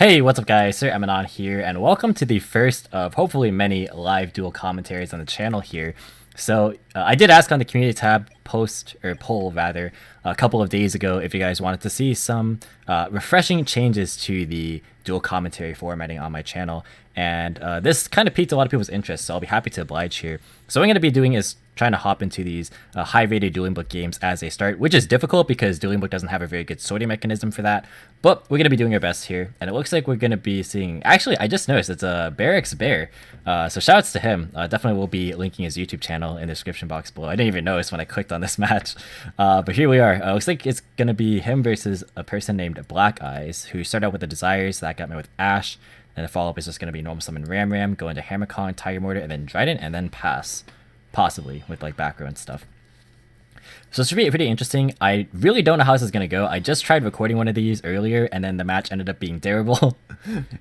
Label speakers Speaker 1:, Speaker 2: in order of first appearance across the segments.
Speaker 1: Hey, what's up guys, Sir Emanon here, and welcome to the first of hopefully many live duel commentaries on the channel here. So, I did ask on the community tab poll rather, a couple of days ago if you guys wanted to see some refreshing changes to the dual commentary formatting on my channel, and this kind of piqued a lot of people's interest, so I'll be happy to oblige here. So what I'm going to be doing is trying to hop into these high-rated Dueling Book games as they start, which is difficult because Dueling Book doesn't have a very good sorting mechanism for that, but we're going to be doing our best here, and it looks like we're going to be seeing... Actually, I just noticed it's a bearxbear, so shoutouts to him. Definitely will be linking his YouTube channel in the description box below. I didn't even notice when I clicked on this match, but here we are. Looks like it's going to be him versus a person named Black Eyes, who started out with the Desires, that got me with Ash, and the follow-up is just going to be Normal Summon Ram, go into Hammercon, Tiger Mortar, and then Trident, and then pass. Possibly, with like back row and stuff. So this should be pretty interesting. I really don't know how this is going to go. I just tried recording one of these earlier, and then the match ended up being terrible.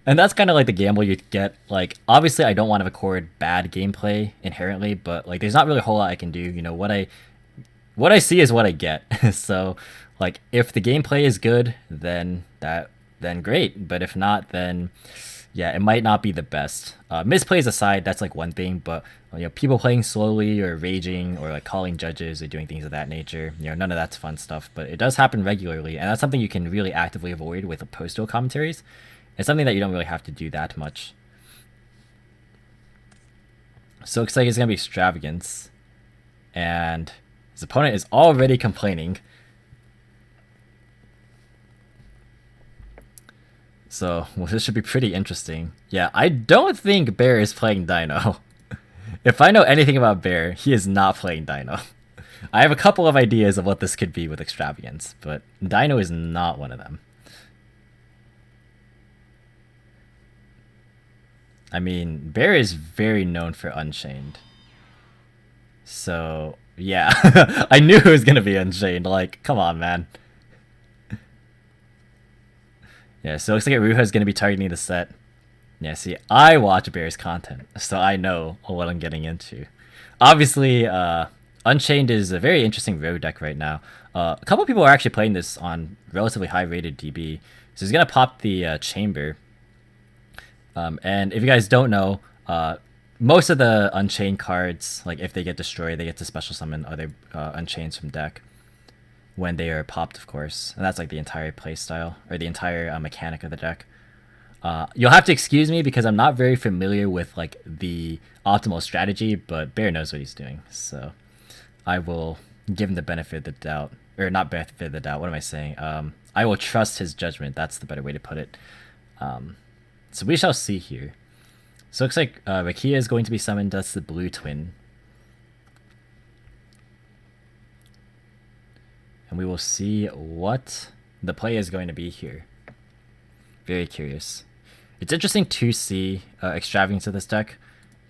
Speaker 1: And that's kind of like the gamble you get. Like, obviously I don't want to record bad gameplay inherently, but like there's not really a whole lot I can do. You know, what I see is what I get. So like if the gameplay is good, then great. But if not, then yeah, it might not be the best. Misplays aside, that's like one thing, but you know, people playing slowly or raging or like calling judges or doing things of that nature, you know, none of that's fun stuff, but it does happen regularly, and that's something you can really actively avoid with post-duel commentaries. It's something that you don't really have to do that much. So it looks like it's gonna be Extravagance, and his opponent is already complaining. So, well, this should be pretty interesting. Yeah, I don't think Bear is playing Dino. If I know anything about Bear, he is not playing Dino. I have a couple of ideas of what this could be with Extravagance, but Dino is not one of them. I mean, Bear is very known for Unchained. So, yeah. I knew it was going to be Unchained. Like, come on, man. Yeah, so it looks like Ruha is going to be targeting the set. Yeah, see, I watch Bear's content, so I know what I'm getting into. Obviously, Unchained is a very interesting road deck right now. A couple people are actually playing this on relatively high-rated DB. So he's going to pop the Chamber. And if you guys don't know, most of the Unchained cards, like if they get destroyed, they get to special summon other Unchains from deck. When they are popped, of course, and that's like the entire playstyle or the entire mechanic of the deck. You'll have to excuse me because I'm not very familiar with like the optimal strategy, but Bear knows what he's doing, so I will give him the benefit of the doubt, or not benefit of the doubt. What am I saying? I will trust his judgment. That's the better way to put it. So we shall see here. So it looks like Rakia is going to be summoned. That's the blue twin. And we will see what the play is going to be here. Very curious. It's interesting to see Extravagance of this deck,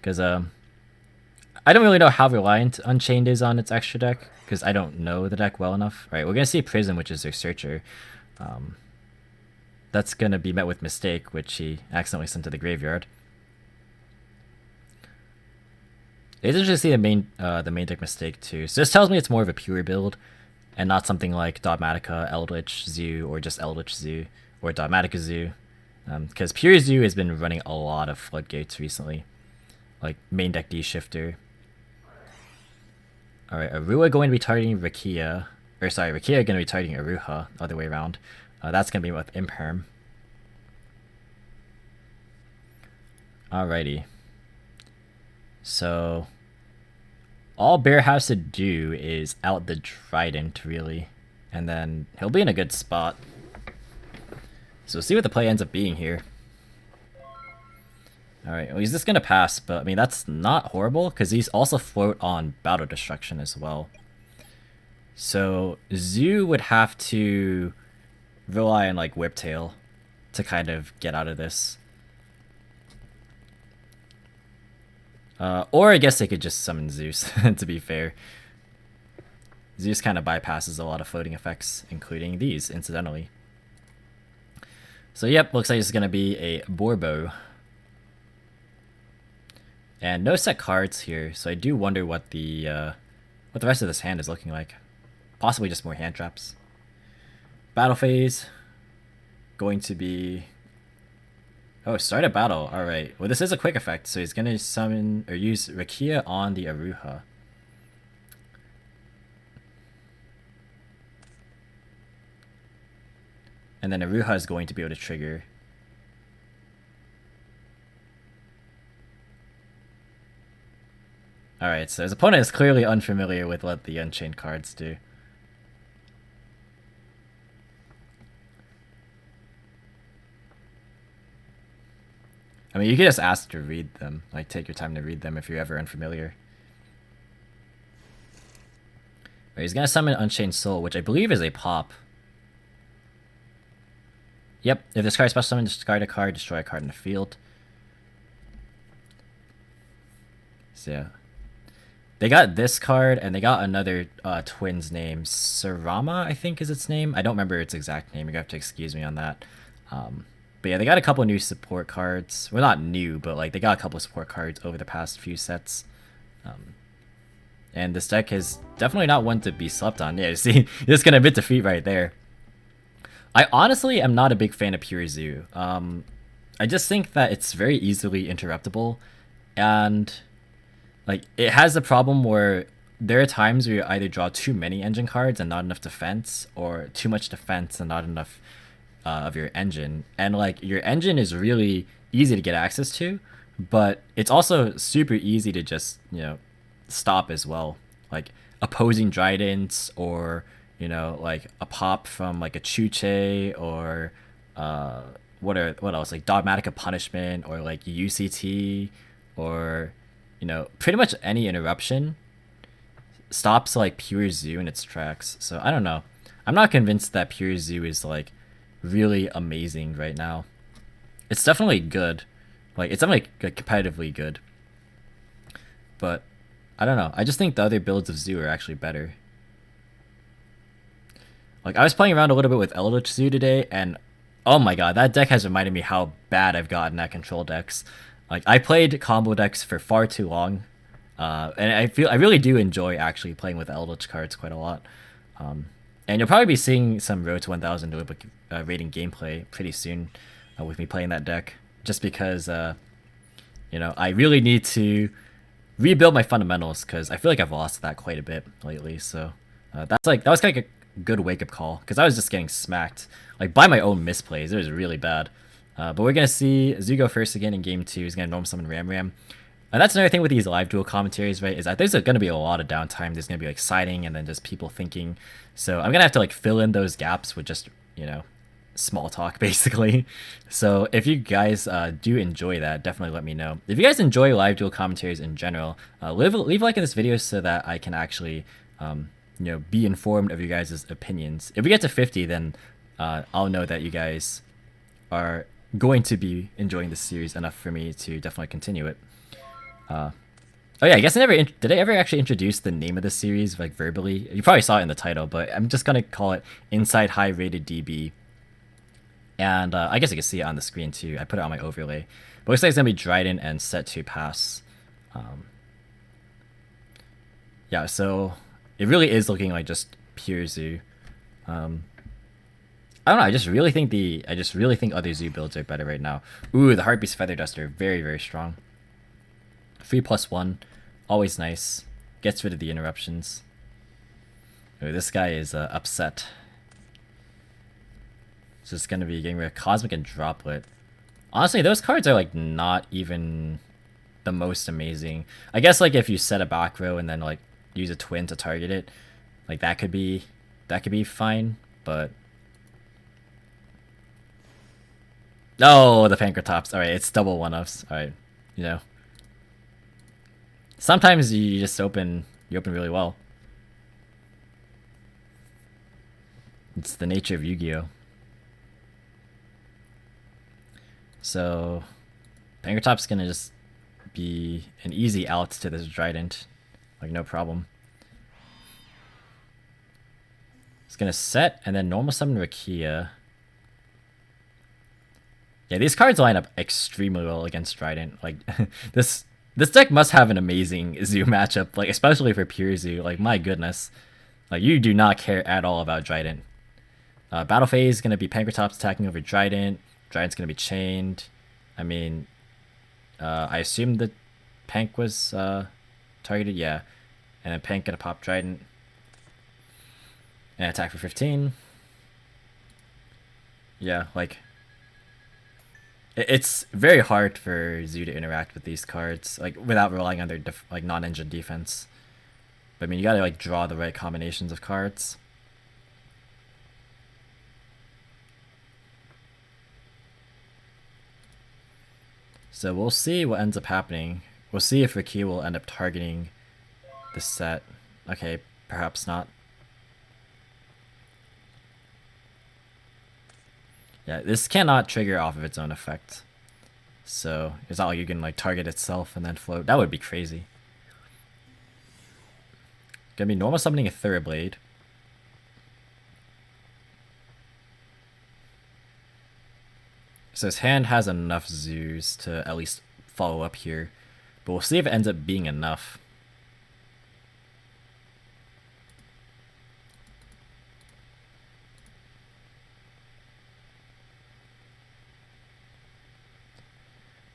Speaker 1: because I don't really know how reliant Unchained is on its extra deck, because I don't know the deck well enough. All right, we're going to see Prism, which is their Searcher. That's going to be met with Mistake, which he accidentally sent to the graveyard. It's interesting to see the main deck Mistake too. So this tells me it's more of a pure build, and not something like Dogmatica, Eldritch Zoo, or just Eldritch Zoo, or Dogmatica Zoo. Because Pure Zoo has been running a lot of Floodgates recently. Like main deck D-Shifter. Alright, Arua going to be targeting Rakia. Or sorry, Rakia going to be targeting Aruha, the other way around. That's going to be with Imperm. Alrighty. So all Bear has to do is out the Trident, really, and then he'll be in a good spot. So we'll see what the play ends up being here. Alright, well, he's just going to pass, but I mean, that's not horrible, because he's also float on Battle Destruction as well. So Zoo would have to rely on like Whiptail to kind of get out of this. Or I guess they could just summon Zeus, to be fair. Zeus kind of bypasses a lot of floating effects, including these, incidentally. So yep, looks like it's going to be a Borbo. And no set cards here, so I do wonder what the rest of this hand is looking like. Possibly just more hand traps. Battle phase. Going to be Oh, start a battle. Alright. Well, this is a quick effect, so he's gonna summon or use Rakia on the Aruha. And then Aruha is going to be able to trigger. Alright, so his opponent is clearly unfamiliar with what the Unchained cards do. I mean, you could just ask to read them. Like, take your time to read them if you're ever unfamiliar. Right, he's gonna summon Unchained Soul, which I believe is a pop. Yep, if this card is special summon, discard a card, destroy a card in the field. So yeah. They got this card, and they got another twin's name. Sarama, I think is its name. I don't remember its exact name. You're gonna have to excuse me on that. But yeah, they got a couple new support cards. Well, not new, but like they got a couple of support cards over the past few sets. And this deck is definitely not one to be slept on. Yeah, you see, just gonna admit defeat right there. I honestly am not a big fan of Pure Zoo. I just think that it's very easily interruptible, and like it has the problem where there are times where you either draw too many engine cards and not enough defense, or too much defense and not enough of your engine. And like your engine is really easy to get access to, but it's also super easy to just, you know, stop as well. Like opposing Tridents, or you know, like a pop from like a Chuche, or what else, like Dogmatic Punishment, or like UCT, or you know, pretty much any interruption stops like Pure Zoo in its tracks. So I don't know. I'm not convinced that Pure Zoo is like really amazing right now. It's definitely good. Like it's definitely like, competitively good. But I don't know. I just think the other builds of Zoo are actually better. Like I was playing around a little bit with Eldritch Zoo today, and oh my god, that deck has reminded me how bad I've gotten at control decks. Like I played combo decks for far too long, and I really do enjoy actually playing with Eldritch cards quite a lot. And you'll probably be seeing some Road to 1000 rating gameplay pretty soon with me playing that deck, just because you know, I really need to rebuild my fundamentals, because I feel like I've lost that quite a bit lately. So that was kind of a good wake up call, because I was just getting smacked like by my own misplays. It was really bad. But we're gonna see Zoo go first again in game 2. He's gonna normal summon Ram Ram. And that's another thing with these live duel commentaries, right? Is that there's gonna be a lot of downtime. There's gonna be like siding and then just people thinking. So I'm gonna have to like fill in those gaps with just, you know, small talk basically. So if you guys do enjoy that, definitely let me know. If you guys enjoy live duel commentaries in general, leave a like in this video so that I can actually you know, be informed of you guys' opinions. If we get to 50, then I'll know that you guys are going to be enjoying this series enough for me to definitely continue it. Oh yeah, I guess did I ever actually introduce the name of the series like verbally? You probably saw it in the title, but I'm just gonna call it Inside High Rated DB. And I guess you can see it on the screen too. I put it on my overlay. But it looks like it's gonna be Dryden and set to pass. Yeah, so it really is looking like just pure Zoo. I don't know. I just really think other Zoo builds are better right now. Ooh, the Heartbeast Feather Duster, very very strong. 3+1, always nice. Gets rid of the interruptions. Ooh, this guy is upset. So it's gonna be getting rid of Cosmic and Droplet. Honestly, those cards are like not even the most amazing. I guess like if you set a back row and then like use a twin to target it, like that could be fine, but oh, the Pankratops. Alright, it's double one-ups. Alright, you know. Sometimes you just open really well. It's the nature of Yu-Gi-Oh! So Pankratops gonna just be an easy out to this Trident. Like no problem. It's gonna set and then normal summon Rakia. Yeah, these cards line up extremely well against Trident. Like this deck must have an amazing Zoo matchup, like especially for pure Zoo. Like my goodness, like you do not care at all about Trident. Battle phase is gonna be Pankratops attacking over Trident. Trident's gonna be chained. I mean, I assume the Pank was targeted, yeah. And then Pank gonna pop Trident. And attack for 15. Yeah, like... It's very hard for Zoo to interact with these cards, like, without relying on their, like, non-engine defense. But, I mean, you gotta, like, draw the right combinations of cards. So we'll see what ends up happening. We'll see if Riki will end up targeting the set. Okay, perhaps not. Yeah, this cannot trigger off of its own effect. So it's not like you can like target itself and then float. That would be crazy. Gonna be normal summoning a Thoroughblade. So his hand has enough zoos to at least follow up here. But we'll see if it ends up being enough.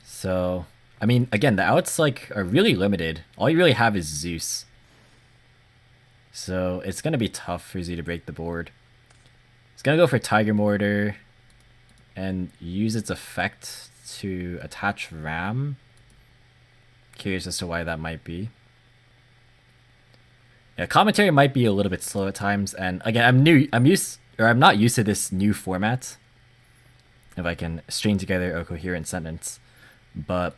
Speaker 1: So, I mean, again, the outs like are really limited. All you really have is Zeus. So it's gonna be tough for Z to break the board. It's gonna go for Tiger Mortar and use its effect to attach Ram. Curious as to why that might be. Yeah, commentary might be a little bit slow at times, and again, I'm not used to this new format. If I can string together a coherent sentence. But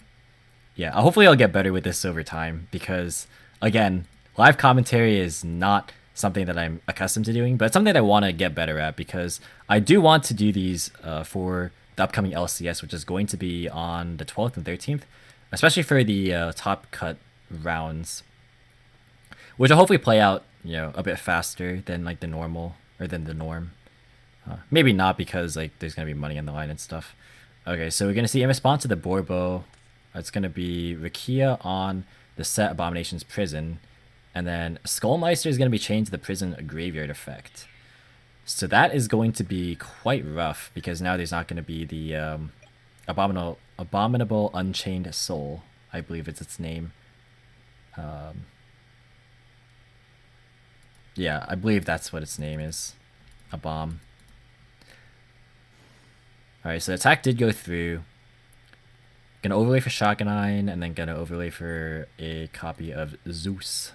Speaker 1: yeah, hopefully I'll get better with this over time because, again, live commentary is not something that I'm accustomed to doing, but it's something that I want to get better at because I do want to do these for the upcoming LCS, which is going to be on the 12th and 13th, especially for the top cut rounds, which will hopefully play out, you know, a bit faster than like the normal or than the norm. Maybe not because like there's gonna be money on the line and stuff. Okay, so we're gonna see in response to the Borbo, it's gonna be Rakia on the set Abomination's Prison, and then Skullmeister is gonna be chained to the Prison Graveyard effect. So that is going to be quite rough because now there's not gonna be the Abominable Unchained Soul, I believe it's its name. Yeah, I believe that's what its name is. A bomb. Alright, so the attack did go through. Gonna overlay for Shotgunine, and then gonna overlay for a copy of Zeus.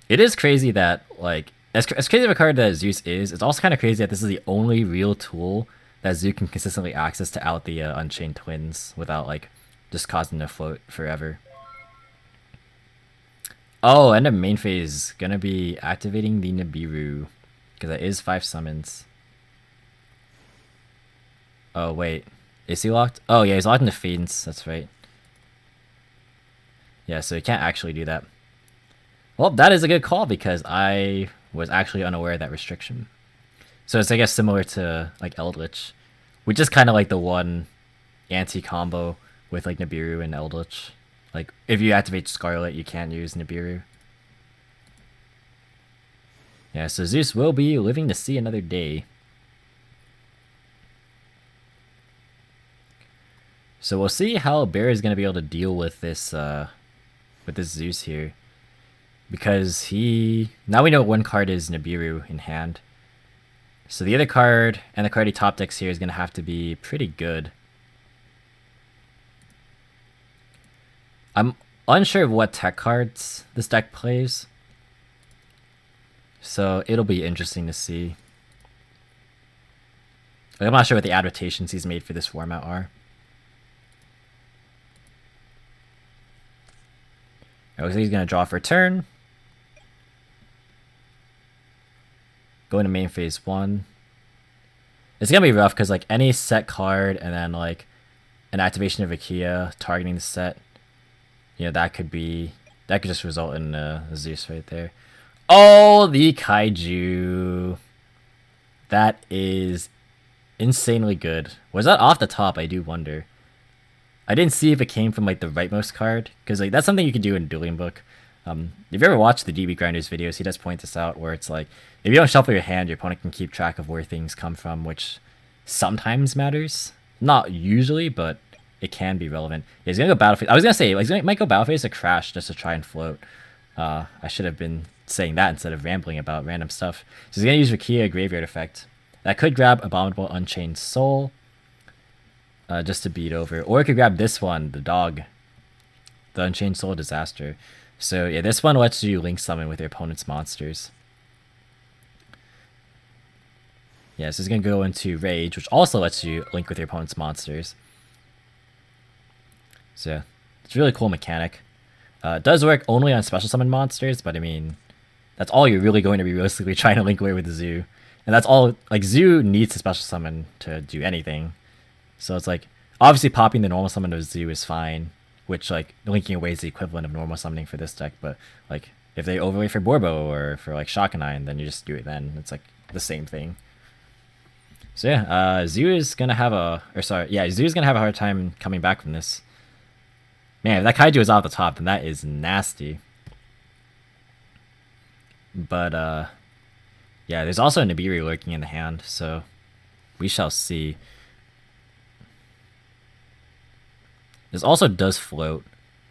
Speaker 1: It is crazy that, like, as crazy of a card that Zeus is, it's also kind of crazy that this is the only real tool that Zeus can consistently access to out the Unchained Twins without, like, just causing them to float forever. Oh, end of main phase, gonna be activating the Nibiru. Because that is 5 summons. Oh, wait. Is he locked? Oh, yeah, he's locked into Fiends. That's right. Yeah, so he can't actually do that. Well, that is a good call because I was actually unaware of that restriction. So it's, I guess, similar to, like, Eldritch. Which is kind of like the one anti-combo with, like, Nibiru and Eldritch. Like, if you activate Scarlet, you can't use Nibiru. Yeah, so Zeus will be living to see another day. So we'll see how Bear is going to be able to deal with this Zeus here. Because now we know one card is Nibiru in hand. So the other card and the card he top decks here is going to have to be pretty good. I'm unsure of what tech cards this deck plays. So it'll be interesting to see. I'm not sure what the adaptations he's made for this format are. It looks like he's going to draw for a turn. Go into main phase 1. It's going to be rough because like any set card and then like an activation of Akia targeting the set, you know, that could just result in Zeus right there. Oh, the Kaiju. That is insanely good. Was that off the top? I do wonder. I didn't see if it came from like the rightmost card because like that's something you can do in Dueling Book. If you ever watched the DB Grinders videos, he does point this out, where it's like, if you don't shuffle your hand, your opponent can keep track of where things come from, which sometimes matters. Not usually, but it can be relevant. Yeah, he's gonna go battle phase. I was gonna say, like, he might go battle phase to crash just to try and float. I should have been saying that instead of rambling about random stuff. So he's gonna use Rakia Graveyard Effect. That could grab Abominable Unchained Soul, just to beat over. Or it could grab this one, the dog. The Unchained Soul Disaster. So yeah, this one lets you link summon with your opponent's monsters. Yeah, so it's going to go into Rage, which also lets you link with your opponent's monsters. So it's a really cool mechanic. It does work only on special summon monsters, but I mean, that's all you're really going to be realistically trying to link away with the Zoo. And that's all, like, Zoo needs a special summon to do anything. So it's like, obviously popping the normal summon of Zoo is fine, which, like, linking away is the equivalent of normal summoning for this deck, but, like, if they overlay for Borbo or for, like, Shakanine, then you just do it then. It's, like, the same thing. So, yeah, Zoo is gonna have a... Or, sorry, yeah, Zoo is gonna have a hard time coming back from this. Man, if that Kaiju is off the top, then that is nasty. But, yeah, there's also a Nibiru lurking in the hand, so we shall see. This also does float,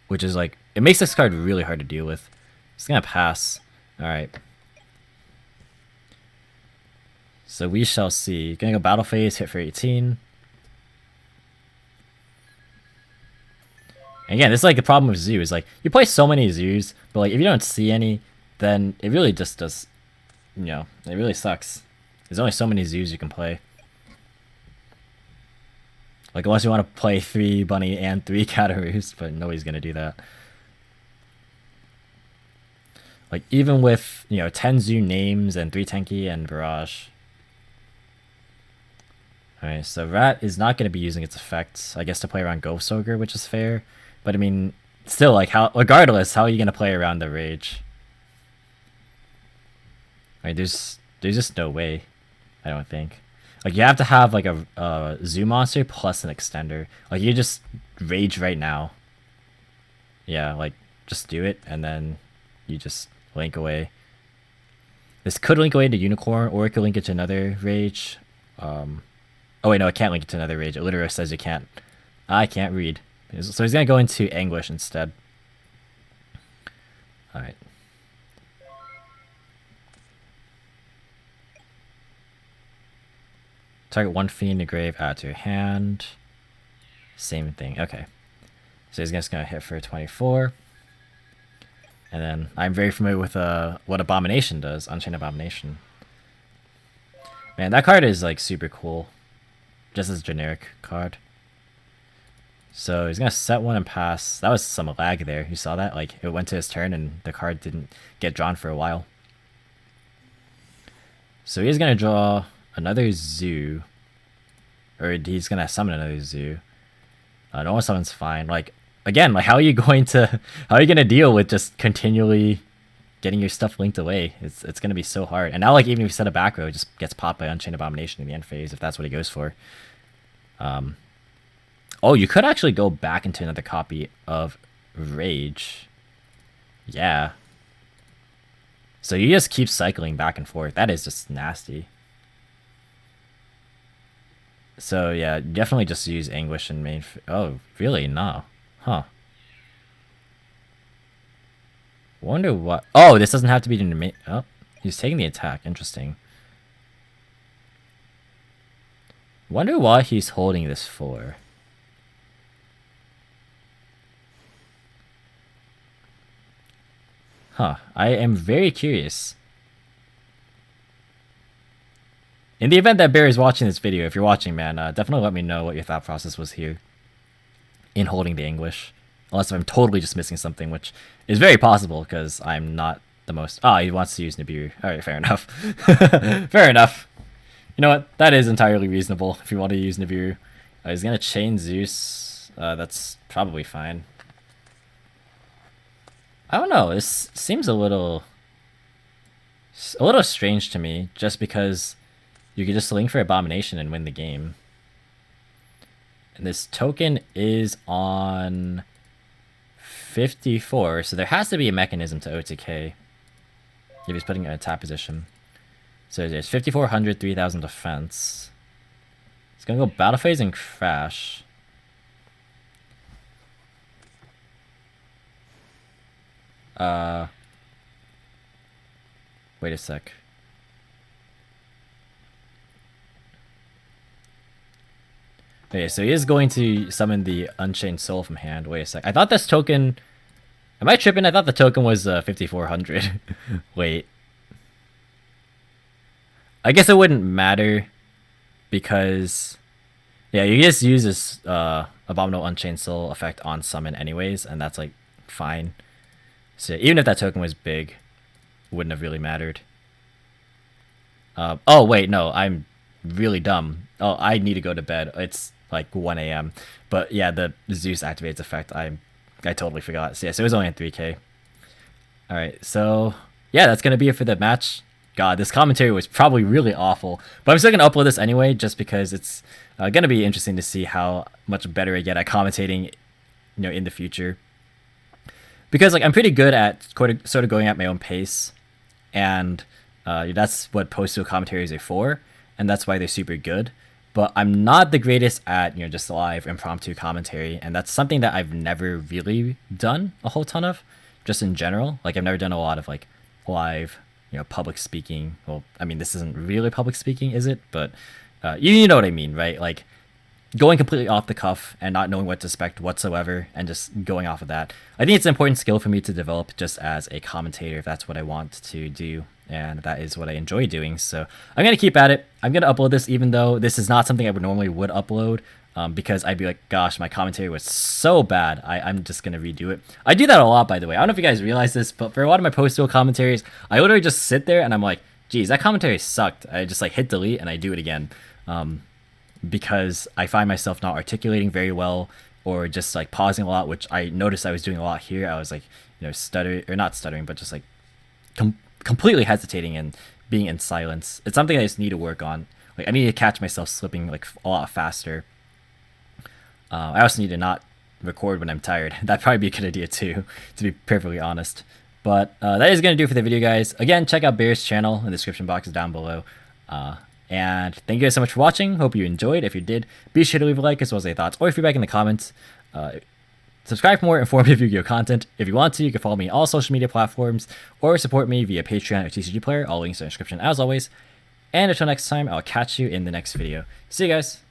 Speaker 1: which is like, it makes this card really hard to deal with. It's gonna pass. Alright. So we shall see. Gonna go battle phase, hit for 18. And again, this is like the problem with Zoo, is like, you play so many Zoos, but like, if you don't see any, then it really just does, you know, it really sucks. There's only so many Zoos you can play. Like, unless you want to play 3 Bunny and 3 Cataroos, but nobody's going to do that. Like, even with, you know, 10 Zoo names and 3 Tenki and Barrage. Alright, so Rat is not going to be using its effects, I guess, to play around Ghost Ogre, which is fair. But, I mean, still, like, how, regardless, how are you going to play around the Rage? Right, there's just no way, I don't think. Like, you have to have, like, a Zoo monster plus an extender. Like, you just Rage right now. Yeah, like, just do it, and then you just link away. This could link away to Unicorn, or it could link it to another Rage. Oh, wait, no, it can't link it to another Rage. It literally says you can't. I can't read. So he's going to go into Anguish instead. Alright. Target 1 Fiend in the grave, add to your hand. Same thing. Okay. So he's just going to hit for 24. And then I'm very familiar with what Abomination does. Unchained Abomination. Man, that card is like super cool. Just as a generic card. So he's going to set one and pass. That was some lag there. You saw that? Like, it went to his turn and the card didn't get drawn for a while. So he's going to draw another Zoo. Or he's going to summon another Zoo. Normal summon's fine. Like, again, like, how are you going to deal with just continually getting your stuff linked away? It's going to be so hard. And now, like, even if you set a back row, it just gets popped by Unchained Abomination in the end phase, if that's what he goes for. Oh, you could actually go back into another copy of Rage. Yeah. So you just keep cycling back and forth. That is just nasty. So yeah, definitely just use Anguish and main. Oh, really? No. Huh. Wonder what. Oh, this doesn't have to be the main. Oh, he's taking the attack. Interesting. Wonder what he's holding this for. Huh. I am very curious. In the event that Bear is watching this video, if you're watching, man, definitely let me know what your thought process was here in holding the Anguish. Unless I'm totally just missing something, which is very possible, because I'm not the most... Ah, he wants to use Nibiru. Alright, fair enough. Fair enough. You know what? That is entirely reasonable if you want to use Nibiru. He's going to chain Zeus. That's probably fine. I don't know. This seems a little strange to me, just because you could just link for Abomination and win the game. And this token is on 54, so there has to be a mechanism to OTK if he's putting in a attack position. So there's 5400, 3000 defense. It's gonna go battle phase and crash. Wait a sec. Okay, so he is going to summon the Unchained Soul from hand. Wait a sec. I thought this token... Am I tripping? I thought the token was 5400. Wait. I guess it wouldn't matter because... Yeah, you just use this Abominable Unchained Soul effect on summon anyways, and that's like fine. So even if that token was big, it wouldn't have really mattered. Oh wait, no, I'm really dumb. Oh, I need to go to bed. It's like 1 a.m. But yeah, the Zeus activates effect, I totally forgot. So yeah, so it was only in 3k. Alright, so yeah, that's gonna be it for the match. God, this commentary was probably really awful, but I'm still gonna upload this anyway, just because it's gonna be interesting to see how much better I get at commentating, in the future. Because like I'm pretty good at sort of going at my own pace, and that's what post-duel commentaries are for, and that's why they're super good. But I'm not the greatest at just live impromptu commentary, and that's something that I've never really done a whole ton of, just in general. Like I've never done a lot of like live, public speaking. Well, I mean this isn't really public speaking, is it? But you know what I mean, right? Like going completely off the cuff and not knowing what to expect whatsoever and just going off of that. I think it's an important skill for me to develop just as a commentator if that's what I want to do, and that is what I enjoy doing. So I'm going to keep at it. I'm going to upload this even though this is not something I would normally upload, because I'd be like, gosh, my commentary was so bad. I'm just going to redo it. I do that a lot, by the way. I don't know if you guys realize this, but for a lot of my post-duel commentaries, I literally just sit there and I'm like, geez, that commentary sucked. I just like hit delete and I do it again. Because I find myself not articulating very well, or just like pausing a lot, which I noticed I was doing a lot here. I was like, stuttering, or not stuttering, but just like completely hesitating and being in silence. It's something I just need to work on. Like I need to catch myself slipping like a lot faster. I also need to not record when I'm tired. That'd probably be a good idea too, to be perfectly honest. But that is going to do it for the video, guys. Again, check out Bear's channel. The description box is down below. And thank you guys so much for watching. Hope you enjoyed. If you did, be sure to leave a like as well as any thoughts or feedback in the comments. Subscribe for more informative Yu-Gi-Oh content. If you want to, you can follow me on all social media platforms or support me via Patreon or TCG Player. All links are in the description as always. And until next time, I'll catch you in the next video. See you guys.